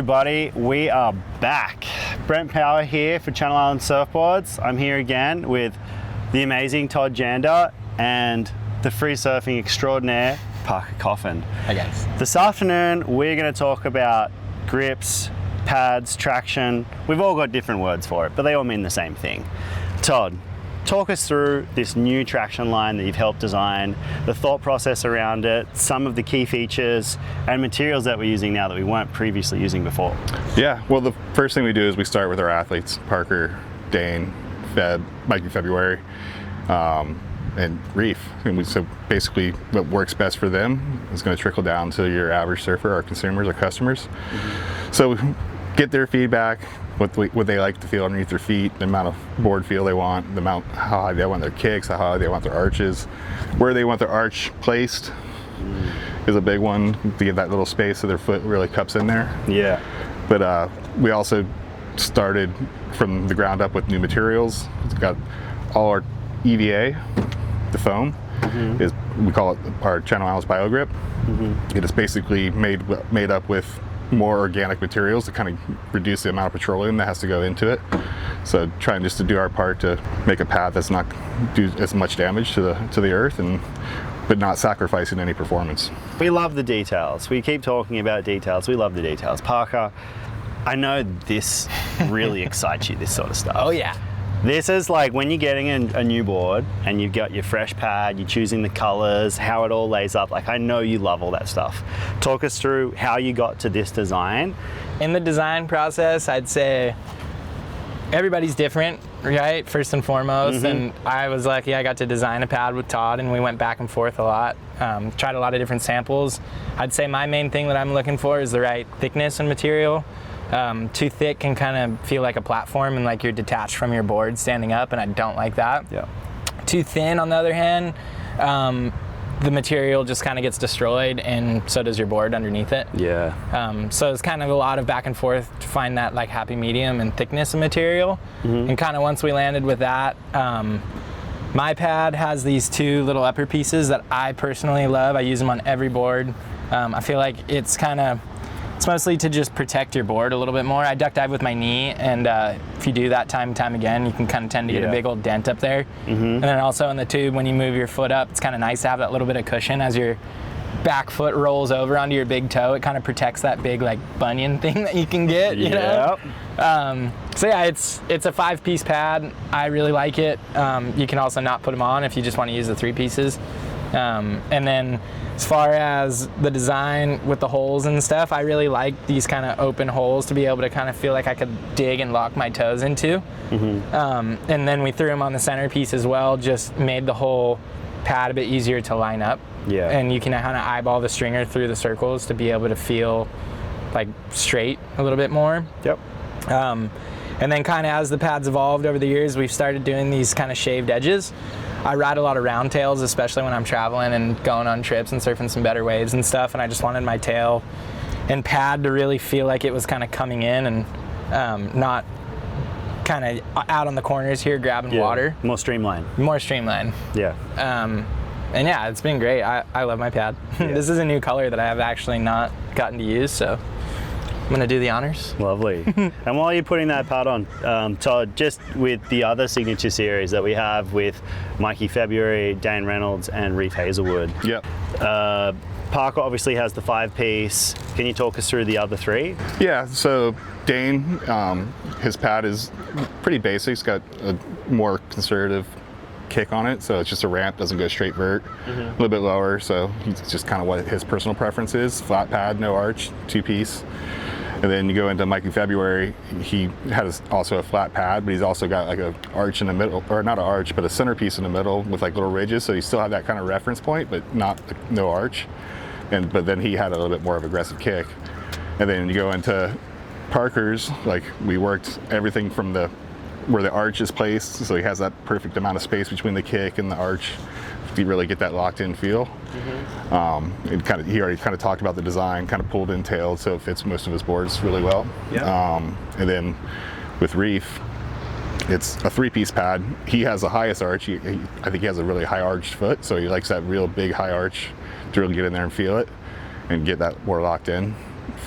everybody, we are back. Brent Power here for Channel Island Surfboards. I'm here again with the amazing Todd Janda and the free surfing extraordinaire, Parker Coffin. Hi guys. This afternoon, we're going to talk about grips, pads, traction. We've all got different words for it, but they all mean the same thing. Todd, talk us through this new traction line that you've helped design, the thought process around it, some of the key features and materials that we're using now that we weren't previously using before. Yeah, well, the first thing we do is we start with our athletes, Parker, Dane, Mikey February, and Reef. And so basically what works best for them is going to trickle down to your average surfer, our consumers, our customers. Mm-hmm. So get their feedback, what they like to feel underneath their feet, the amount of board feel they want, how high they want their kicks, how high they want their arches, where they want their arch placed is a big one, to get that little space so their foot really cups in there. Yeah. But we also started from the ground up with new materials. It's got all our EVA, the foam, is we call it our Channel Islands BioGrip. It is basically made up with more organic materials to kind of reduce the amount of petroleum that has to go into it. So trying just to do our part to make a pad that's not do as much damage to the earth, but not sacrificing any performance. We love the details. We keep talking about details. We love the details. Parker, I know this really excites you, this sort of stuff. Oh yeah. This is like when you're getting a new board and you've got your fresh pad, you're choosing the colors, how it all lays up. Like, I know you love all that stuff. Talk us through how you got to this design. In the design process, I'd say everybody's different, right? First and foremost. And I was lucky I got to design a pad with Todd, and we went back and forth a lot. Tried a lot of different samples. I'd say my main thing that I'm looking for is the right thickness and material. Too thick can kind of feel like a platform and like you're detached from your board standing up, and I don't like that. Yeah. Too thin, on the other hand, the material just kind of gets destroyed, and so does your board underneath it. Yeah. So it's kind of a lot of back and forth to find that like happy medium and thickness of material. And kind of once we landed with that, my pad has these two little upper pieces that I personally love. I use them on every board. I feel like it's mostly to just protect your board a little bit more. I duck dive with my knee, and if you do that time and time again, you can kind of tend to get a big old dent up there. And then also in the tube, when you move your foot up, it's kind of nice to have that little bit of cushion as your back foot rolls over onto your big toe. It kind of protects that big like bunion thing that you can get, you know? So yeah, it's a 5-piece pad. I really like it. You can also not put them on if you just want to use the 3 pieces. And then as far as the design with the holes and stuff, I really like these kind of open holes to be able to kind of feel like I could dig and lock my toes into. And then we threw them on the centerpiece as well, just made the whole pad a bit easier to line up. Yeah. And you can kind of eyeball the stringer through the circles to be able to feel like straight a little bit more. Yep. And then kind of as the pads evolved over the years, we've started doing these kind of shaved edges. I ride a lot of round tails, especially when I'm traveling and going on trips and surfing some better waves and stuff, and I just wanted my tail and pad to really feel like it was kind of coming in and not kind of out on the corners here grabbing water. More streamlined. More streamlined. Yeah. And yeah, it's been great. I love my pad. This is a new color that I have actually not gotten to use, so I'm gonna do the honors. Lovely. And while you're putting that pad on, Todd, just with the other signature series that we have with Mikey February, Dane Reynolds, and Reef Hazelwood. Yep. Parker obviously has the 5-piece. Can you talk us through the other 3? Yeah, so Dane, his pad is pretty basic. It's got a more conservative kick on it, so it's just a ramp, doesn't go straight vert, a little bit lower, so he's just kind of what his personal preference is. Flat pad, no arch, 2-piece. And then you go into Mikey February, he has also a flat pad, but he's also got like a arch in the middle, or not an arch, but a centerpiece in the middle with like little ridges, so you still have that kind of reference point, but no arch. But then he had a little bit more of aggressive kick. And then you go into Parker's, like we worked everything from where the arch is placed, so he has that perfect amount of space between the kick and the arch to really get that locked in feel. He already kind of talked about the design, kind of pulled in tailed, so it fits most of his boards really well. And then with Reef, it's a 3-piece pad. He has the highest arch. I think he has a really high arched foot, so he likes that real big high arch to really get in there and feel it and get that more locked in.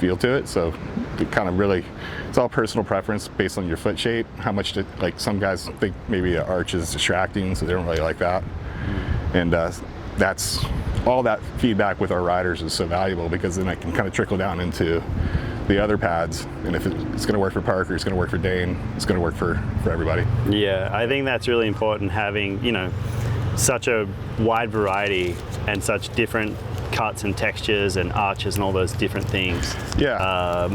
feel to it. So it kind of really, it's all personal preference based on your foot shape. How much like some guys think maybe an arch is distracting, so they don't really like that. And that's all that feedback with our riders is so valuable, because then I can kind of trickle down into the other pads, and if it's going to work for Parker, it's going to work for Dane, it's going to work for everybody. Yeah, I think that's really important, having, you know, such a wide variety and such different cuts and textures and arches and all those different things. Yeah.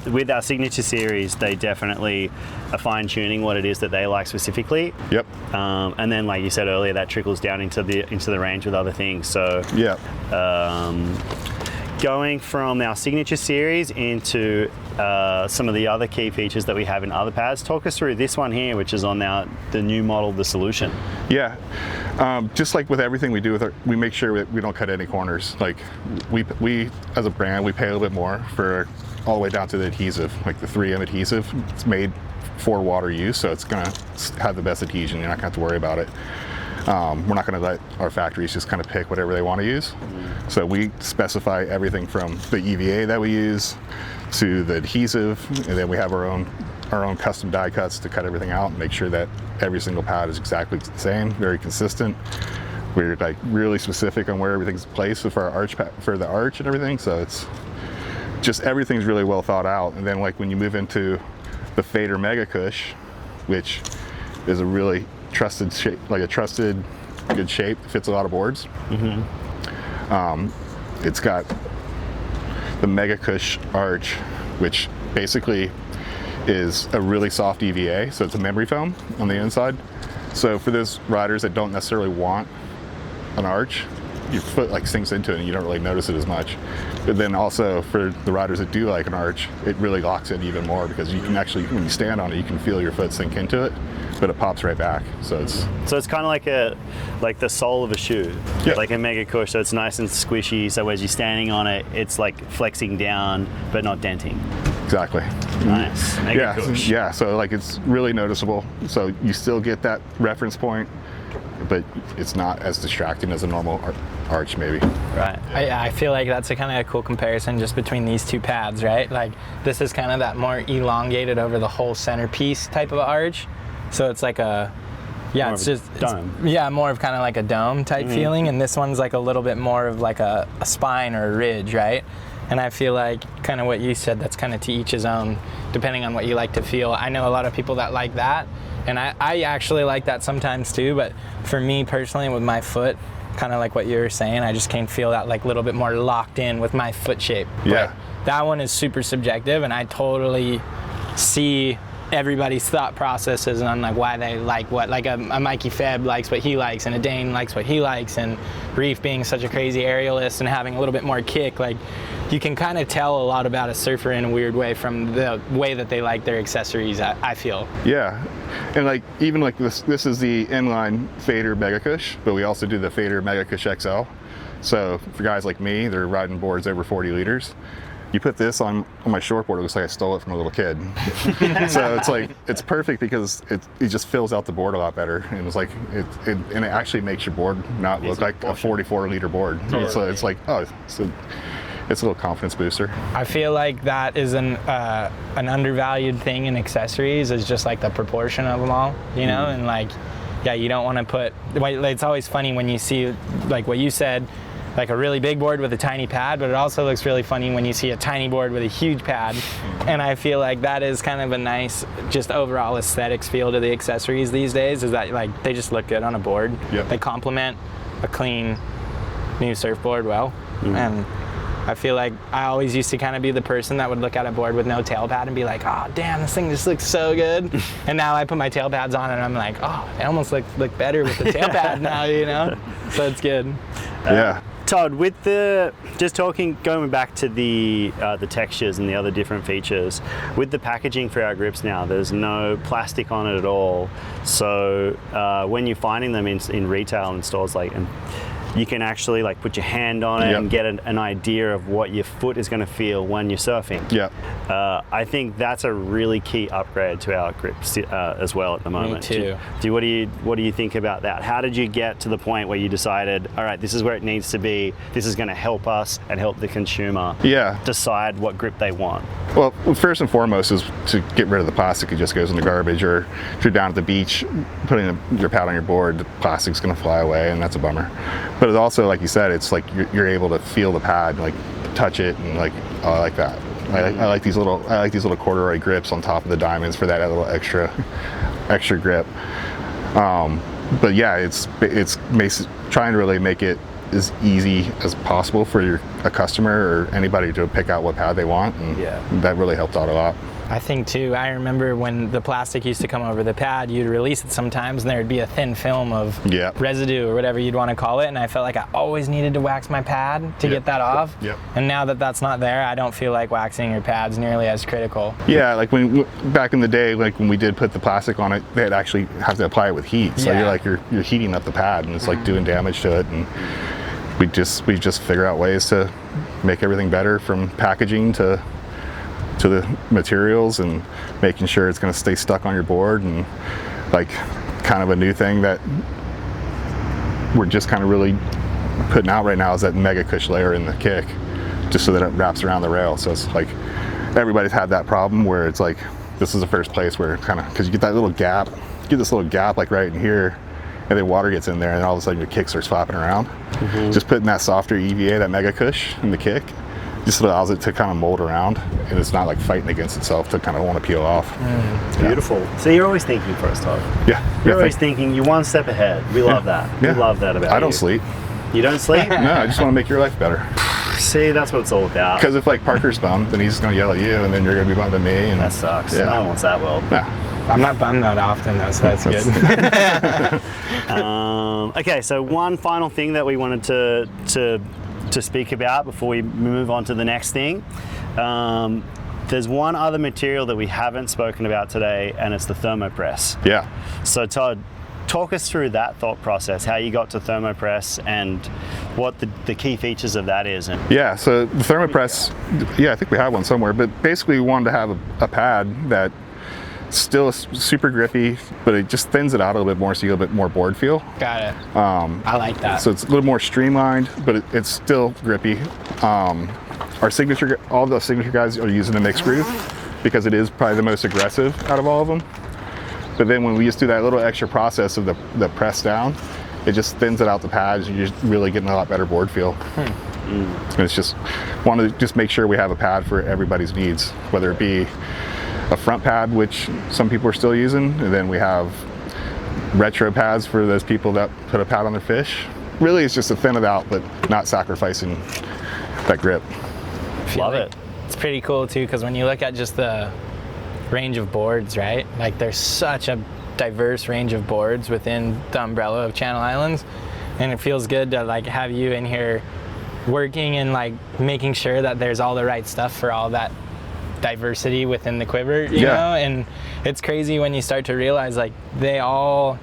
With our signature series, they definitely are fine-tuning what it is that they like specifically. Yep. And then, like you said earlier, that trickles down into the range with other things. So yeah. Going from our signature series into some of the other key features that we have in other pads, talk us through this one here, which is on the new model, the Solution. Yeah, just like with everything we do with we make sure that we don't cut any corners. Like we as a brand, we pay a little bit more for all the way down to the adhesive, like the 3M adhesive. It's made for water use, so it's gonna have the best adhesion. You're not gonna have to worry about it. We're not going to let our factories just kind of pick whatever they want to use. So we specify everything from the EVA that we use to the adhesive, and then we have our own custom die cuts to cut everything out and make sure that every single pad is exactly the same, very consistent. We're like really specific on where everything's placed for our arch for the arch and everything. So it's just everything's really well thought out. And then like when you move into the Fader Mega Kush, which is a really trusted shape, like a trusted good shape, fits a lot of boards. It's got the Mega Kush Arch, which basically is a really soft EVA, so it's a memory foam on the inside. So for those riders that don't necessarily want an arch, your foot like sinks into it and you don't really notice it as much. But then also for the riders that do like an arch, it really locks in even more, because you can actually, when you stand on it, you can feel your foot sink into it, but it pops right back. So it's kind of like the sole of a shoe, like a Mega Kush. So it's nice and squishy. So as you're standing on it, it's like flexing down, but not denting. Exactly. Nice. Mega Kush. Yeah. So like it's really noticeable. So you still get that reference point, but it's not as distracting as a normal arch maybe. Right. I feel like that's a kind of a cool comparison just between these two pads, right? Like this is kind of that more elongated over the whole centerpiece type of arch. So it's like a, more it's just dome. More of kind of like a dome type feeling, and this one's like a little bit more of like a spine or a ridge, right? And I feel like kind of what you said, that's kind of to each his own, depending on what you like to feel. I know a lot of people that like that, and I actually like that sometimes too, but for me personally with my foot, kind of like what you were saying, I just can feel that like little bit more locked in with my foot shape. Yeah. But that one is super subjective, and I totally see everybody's thought processes on like why they like what. Like a Mikey Febb likes what he likes, and a Dane likes what he likes, and Reef being such a crazy aerialist and having a little bit more kick, like you can kind of tell a lot about a surfer in a weird way from the way that they like their accessories, I feel. Yeah, and like even like this is the inline Fader Mega Kush, but we also do the Fader Mega Kush XL. So for guys like me, they're riding boards over 40 liters. You put this on my shortboard, it looks like I stole it from a little kid. So it's like, it's perfect because it just fills out the board a lot better. And it's like, and it actually makes your board not look like a 44 liter board. So it's like, it's a little confidence booster. I feel like that is an undervalued thing in accessories, is just like the proportion of them all, you know? And like, yeah, you don't want to put, it's always funny when you see, like what you said, like a really big board with a tiny pad, but it also looks really funny when you see a tiny board with a huge pad. And I feel like that is kind of a nice, just overall aesthetics feel to the accessories these days, is that like they just look good on a board. Yep. They complement a clean new surfboard well. And I feel like I always used to kind of be the person that would look at a board with no tail pad and be like, oh damn, this thing just looks so good. And now I put my tail pads on and I'm like, oh, they almost look better with the tail pad now, you know? So it's good. Yeah. Todd, with going back to the textures and the other different features, with the packaging for our grips now, there's no plastic on it at all. So when you're finding them in retail and stores, like, you can actually like put your hand on it Yep. and get an idea of what your foot is going to feel when you're surfing. Yeah. I think that's a really key upgrade to our grips as well at the moment. too. What do you think about that? How did you get to the point where you decided, all right, this is where it needs to be. This is going to help us and help the consumer decide what grip they want? Well, first and foremost is to get rid of the plastic. It just goes in the garbage, or if you're down at the beach putting your pad on your board, the plastic's going to fly away, and that's a bummer. But it's also, like you said, it's like you're able to feel the pad, like touch it, and like, oh, I like that. I like these little corduroy grips on top of the diamonds for that little extra grip. But yeah, it's trying to really make it as easy as possible for a customer or anybody to pick out what pad they want, and that really helped out a lot. I think too, I remember when the plastic used to come over the pad, you'd release it sometimes and there'd be a thin film of residue or whatever you'd want to call it, and I felt like I always needed to wax my pad to get that off. And now that that's not there, I don't feel like waxing your pads nearly as critical. Yeah, like back in the day, like when we did put the plastic on it, they'd actually have to apply it with heat. So you're heating up the pad, and it's like doing damage to it. And we just figure out ways to make everything better, from packaging to the materials, and making sure it's going to stay stuck on your board. And like kind of a new thing that we're just kind of really putting out right now is that mega Kush layer in the kick, just so that it wraps around the rail. So it's like everybody's had that problem where it's like this is the first place where kind of, because you get that little gap, this little gap like right in here, and then water gets in there, and all of a sudden your kick starts flapping around. Just putting that softer EVA, that mega Kush in the kick, just allows it to kind of mold around, and it's not like fighting against itself to kind of want to peel off. Beautiful. So you're always thinking for us, Todd. You're always thinking. You're one step ahead. We love that. We love that about you. I don't sleep. You don't sleep? No, I just want to make your life better. See, that's what it's all about. Because if like Parker's bummed, then he's going to yell at you, and then you're going to be bummed at me. And that sucks. No one wants that world. I'm not bummed that often though, so that's good. Okay, so one final thing that we wanted to speak about before we move on to the next thing. There's one other material that we haven't spoken about today, and it's the Thermopress. So Todd, talk us through that thought process, how you got to Thermopress and what the key features of that is. So the Thermopress, I think we have one somewhere, but basically we wanted to have a pad that still is super grippy, but it just thins it out a little bit more, so you get a bit more board feel. Got it. I like that. So it's a little more streamlined, but it's still grippy. All the signature guys are using the mixed groove because it is probably the most aggressive out of all of them. But then when we just do that little extra process of the press down, it just thins it out the pads, and you're just really getting a lot better board feel. And it's just want to just make sure we have a pad for everybody's needs, whether it be a front pad, which some people are still using, and then we have retro pads for those people that put a pad on their fish. Really, it's just to thin it out, but not sacrificing that grip. Love it. It's pretty cool too, because when you look at just the range of boards, right? Like there's such a diverse range of boards within the umbrella of Channel Islands, and it feels good to like have you in here working and like making sure that there's all the right stuff for all that diversity within the quiver, you know. And it's crazy when you start to realize like they all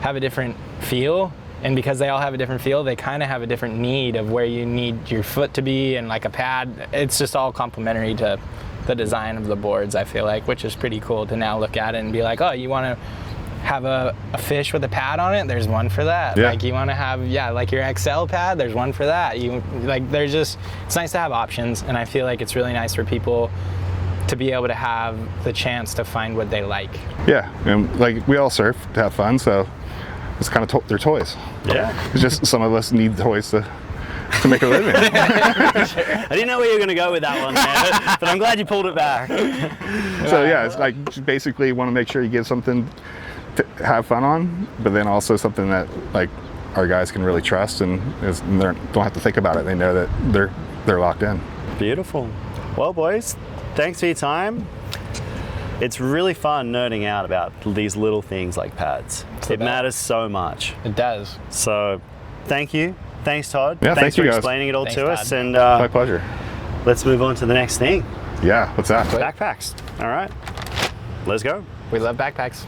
have a different feel, and because they all have a different feel, they kind of have a different need of where you need your foot to be, and like a pad, it's just all complementary to the design of the boards, I feel like, which is pretty cool to now look at it and be like, oh, you want to have a fish with a pad on it, there's one for that. Like you want to have like your XL pad, there's one for that. You like, there's just, it's nice to have options, and I feel like it's really nice for people to be able to have the chance to find what they like. And like we all surf to have fun, so it's kind of their toys. It's just some of us need toys to make a living. I didn't know where you were going to go with that one there, but I'm glad you pulled it back. So it's like basically want to make sure you get something to have fun on, but then also something that like our guys can really trust, and they don't have to think about it. They know that they're locked in. Beautiful. Well, boys, thanks for your time. It's really fun nerding out about these little things like pads. It matters so much. It does. So thank you. Thanks, Todd. Yeah, thanks for explaining it all to us. And my pleasure. Let's move on to the next thing. What's that? Backpacks. All right. Let's go. We love backpacks.